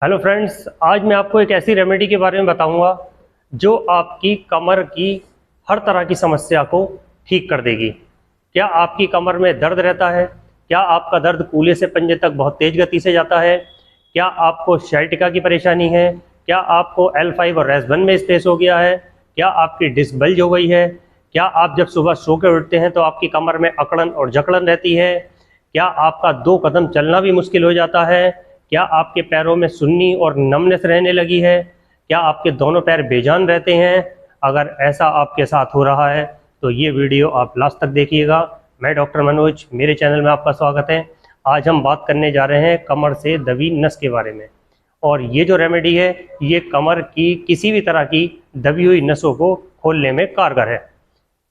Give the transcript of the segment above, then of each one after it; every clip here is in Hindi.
हेलो फ्रेंड्स, आज मैं आपको एक ऐसी रेमेडी के बारे में बताऊंगा जो आपकी कमर की हर तरह की समस्या को ठीक कर देगी। क्या आपकी कमर में दर्द रहता है? क्या आपका दर्द कूल्हे से पंजे तक बहुत तेज़ गति से जाता है? क्या आपको sciatica की परेशानी है? क्या आपको L5 और S1 में स्पेस हो गया है? क्या आपकी डिस्क बल्ज हो गई है? क्या आप जब सुबह सो के उठते हैं तो आपकी कमर में अकड़न और जकड़न रहती है? क्या आपका 2 कदम चलना भी मुश्किल हो जाता है? क्या आपके पैरों में सुन्नी और नमनेस रहने लगी है? क्या आपके दोनों पैर बेजान रहते हैं? अगर ऐसा आपके साथ हो रहा है तो ये वीडियो आप लास्ट तक देखिएगा। मैं डॉक्टर मनोज, मेरे चैनल में आपका स्वागत है। आज हम बात करने जा रहे हैं कमर से दबी नस के बारे में। और ये जो रेमेडी है ये कमर की किसी भी तरह की दबी हुई नसों को खोलने में कारगर है।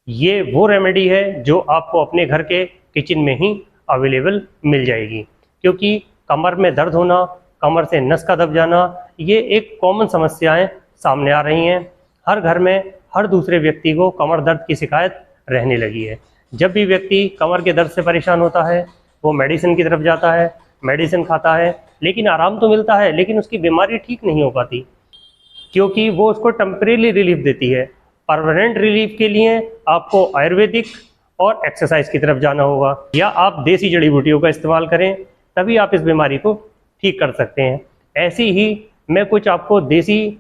ये वो रेमेडी है जो आपको अपने घर के किचन में ही अवेलेबल मिल जाएगी, क्योंकि कमर में दर्द होना, कमर से नस का दब जाना, ये एक कॉमन समस्याएं सामने आ रही हैं। हर घर में हर दूसरे व्यक्ति को कमर दर्द की शिकायत रहने लगी है। जब भी व्यक्ति कमर के दर्द से परेशान होता है वो मेडिसिन की तरफ जाता है, मेडिसिन खाता है, लेकिन आराम तो मिलता है, लेकिन उसकी बीमारी ठीक नहीं हो पाती, क्योंकि वो उसको टेम्परेरी रिलीफ देती है। परमानेंट रिलीफ के लिए आपको आयुर्वेदिक और एक्सरसाइज की तरफ जाना होगा, या आप देसी जड़ी बूटियों का इस्तेमाल करें, तभी आप इस बीमारी को ठीक कर सकते हैं। ऐसी ही मैं कुछ आपको देसी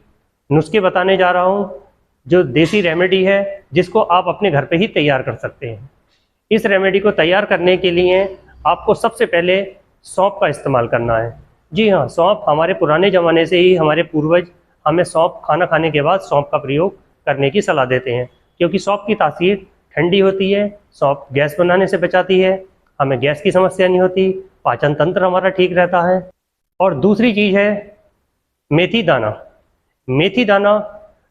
नुस्खे बताने जा रहा हूँ, जो देसी रेमेडी है जिसको आप अपने घर पे ही तैयार कर सकते हैं। इस रेमेडी को तैयार करने के लिए आपको सबसे पहले सौंफ का इस्तेमाल करना है। जी हाँ, सौंफ हमारे पुराने ज़माने से ही हमारे पूर्वज हमें सौंफ, खाना खाने के बाद सौंफ का प्रयोग करने की सलाह देते हैं, क्योंकि सौंफ की तासीर ठंडी होती है, सौंफ गैस बनाने से बचाती है, हमें गैस की समस्या नहीं होती, पाचन तंत्र हमारा ठीक रहता है। और दूसरी चीज़ है मेथी दाना। मेथी दाना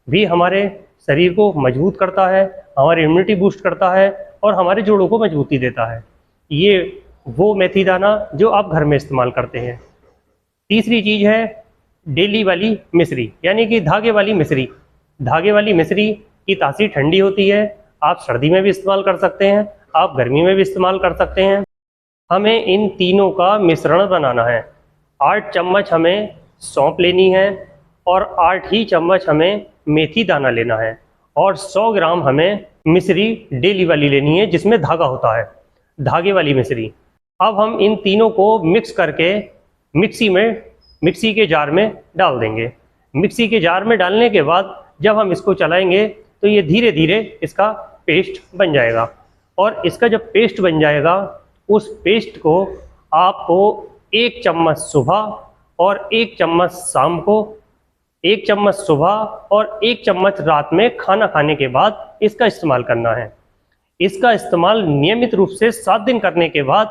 भी हमारे शरीर को मजबूत करता है, हमारी इम्यूनिटी बूस्ट करता है और हमारे जोड़ों को मजबूती देता है। ये वो मेथी दाना जो आप घर में इस्तेमाल करते हैं। तीसरी चीज़ है डेली वाली मिश्री, यानी कि धागे वाली मिश्री। धागे वाली मिश्री की तासीर ठंडी होती है, आप सर्दी में भी इस्तेमाल कर सकते हैं, आप गर्मी में भी इस्तेमाल कर सकते हैं। हमें इन तीनों का मिश्रण बनाना है। 8 चम्मच हमें सौंफ लेनी है और 8 ही चम्मच हमें मेथी दाना लेना है, और 100 ग्राम हमें मिश्री डेली वाली लेनी है जिसमें धागा होता है, धागे वाली मिश्री। अब हम इन तीनों को मिक्स करके मिक्सी के जार में डाल देंगे। मिक्सी के जार में डालने के बाद जब हम इसको चलाएंगे तो ये धीरे धीरे इसका पेस्ट बन जाएगा, और इसका जब पेस्ट बन जाएगा उस पेस्ट को आपको 1 चम्मच सुबह और 1 चम्मच शाम को, 1 चम्मच सुबह और 1 चम्मच रात में खाना खाने के बाद इसका इस्तेमाल करना है। इसका इस्तेमाल नियमित रूप से 7 दिन करने के बाद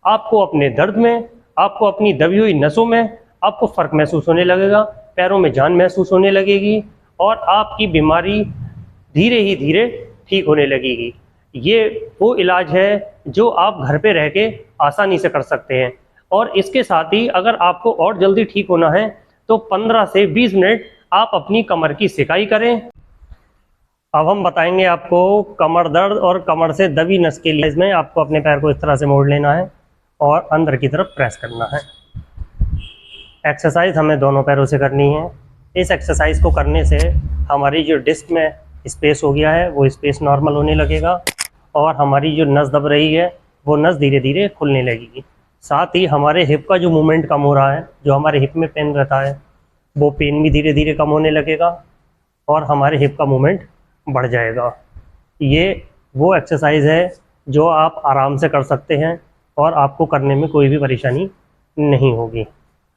आपको अपने दर्द में, आपको अपनी दबी हुई नसों में आपको फ़र्क महसूस होने लगेगा, पैरों में जान महसूस होने लगेगी और आपकी बीमारी धीरे ही धीरे ठीक होने लगेगी। ये वो इलाज है जो आप घर पे रह के आसानी से कर सकते हैं। और इसके साथ ही अगर आपको और जल्दी ठीक होना है तो 15 से 20 मिनट आप अपनी कमर की सिकाई करें। अब हम बताएंगे आपको कमर दर्द और कमर से दबी नस के लिए। इसमें आपको अपने पैर को इस तरह से मोड़ लेना है और अंदर की तरफ प्रेस करना है। एक्सरसाइज हमें दोनों पैरों से करनी है। इस एक्सरसाइज को करने से हमारी जो डिस्क में स्पेस हो गया है वो स्पेस नॉर्मल होने लगेगा, और हमारी जो नस दब रही है वो नस धीरे धीरे खुलने लगेगी। साथ ही हमारे हिप का जो मूवमेंट कम हो रहा है, जो हमारे हिप में पेन रहता है, वो पेन भी धीरे धीरे कम होने लगेगा और हमारे हिप का मूवमेंट बढ़ जाएगा। ये वो एक्सरसाइज है जो आप आराम से कर सकते हैं और आपको करने में कोई भी परेशानी नहीं होगी।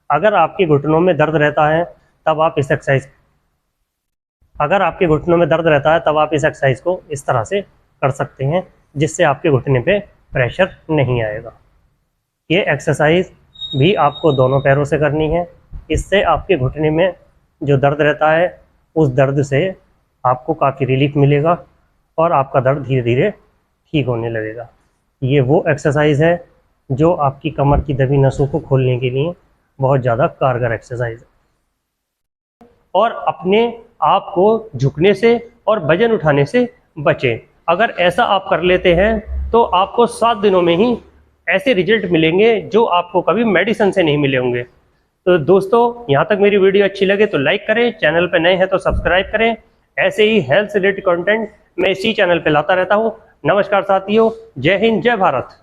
अगर आपके घुटनों में दर्द रहता है तब आप इस एक्सरसाइज को इस तरह से कर सकते हैं, जिससे आपके घुटने पे प्रेशर नहीं आएगा। ये एक्सरसाइज भी आपको दोनों पैरों से करनी है। इससे आपके घुटने में जो दर्द रहता है उस दर्द से आपको काफ़ी रिलीफ मिलेगा और आपका दर्द धीरे धीरे ठीक होने लगेगा। ये वो एक्सरसाइज है जो आपकी कमर की दबी नसों को खोलने के लिए बहुत ज़्यादा कारगर एक्सरसाइज है। और अपने आप को झुकने से और वजन उठाने से बचें। अगर ऐसा आप कर लेते हैं तो आपको 7 दिनों में ही ऐसे रिजल्ट मिलेंगे जो आपको कभी मेडिसिन से नहीं मिले होंगे। तो दोस्तों, यहाँ तक मेरी वीडियो अच्छी लगे तो लाइक करें, चैनल पे नए हैं तो सब्सक्राइब करें। ऐसे ही हेल्थ से रिलेटेड कंटेंट मैं इसी चैनल पे लाता रहता हूँ। नमस्कार साथियों, जय हिंद, जय भारत।